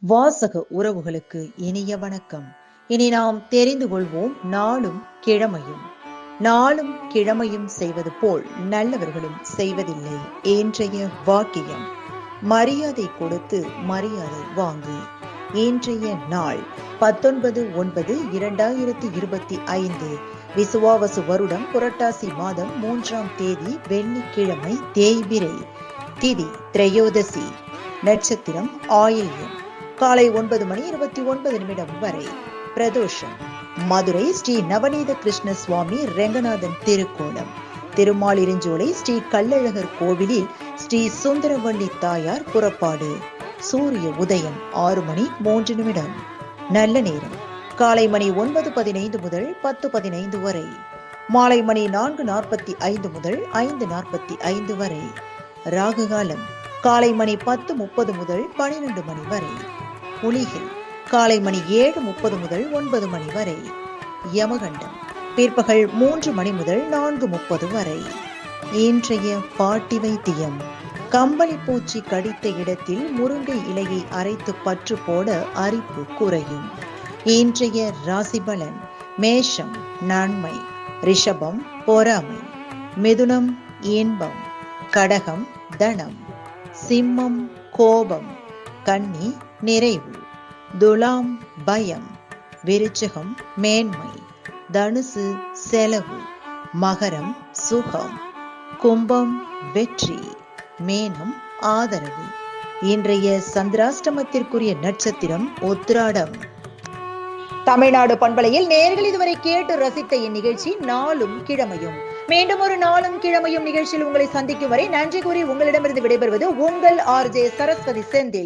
வாசக உறவுகளுக்கு இனிய வணக்கம். இனி நாம் தெரிந்து கொள்வோம் நாளும் கிழமையும். நாளும் கிழமையும் செய்வது போல் நல்லவர்களும் செய்வதில்லை. இன்றைய வாக்கியம்: மரியாதை கொடுத்து மரியாதை வாங்கி. இன்றைய நாள் 19/9/2025 விசுவாவசு வருடம் புரட்டாசி மாதம் 3ஆம் தேதி வெள்ளிக்கிழமை, தேய்பிறை, திதி திரையோதசி, நட்சத்திரம் ஆயில்யம், காலை 9:29 வரை, பிரதோஷம். மதுரை ஸ்ரீ நவநீத கிருஷ்ண சுவாமி ரெங்கநாதன் திருக்கோலம், திருமாலிருஞ்சோலை ஸ்ரீ கள்ளழகர் கோவிலில் ஸ்ரீ சுந்தரவள்ளி தாயார் புறப்பாடு. சூரிய உதயம் 6:03. நல்ல நேரம் காலை மணி 9:15 முதல் 10:15 வரை, மாலை மணி 4:45 முதல் 5:45 வரை. ராகு காலம் காலை மணி 10:30 முதல் 12 மணி வரை. புலிகை காலை மணி 7:30 முதல் 9 மணி வரை. யமகண்டம் பிற்பகல் 3 மணி முதல் 4:30 வரை. இன்றைய பாட்டி வைத்தியம்: கம்பளி பூச்சி கடித்த இடத்தில் முருங்கை இலையை அரைத்து பற்று போட அரிப்பு குறையும். இன்றைய ராசி பலன்: மேஷம் நன்மை, ரிஷபம் பொறாமை, மிதுனம் இன்பம், கடகம் தனம், சிம்மம் கோபம், கன்னி நிறைவு, துலாம் பயம், விருச்சிகம் மேன்மை, தனுசு செலவு, மகரம் சுகம், கும்பம் வெற்றி, மீனம் ஆதரவு. இன்றைய சந்திராஷ்டமத்திற்குரிய நட்சத்திரம் உத்திராடம். தமிழ்நாடு பண்பலையில் நேயர்கள் இதுவரை கேட்டு ரசித்த இந்நிகழ்ச்சி நாளும் கிழமையும். மீண்டும் ஒரு நாளும் கிழமையும் நிகழ்ச்சியில் உங்களை சந்திக்கும் வரை நன்றி கூறி உங்களிடமிருந்து விடைபெறுவது உங்கள் RJ சரஸ்வதி செந்தில்.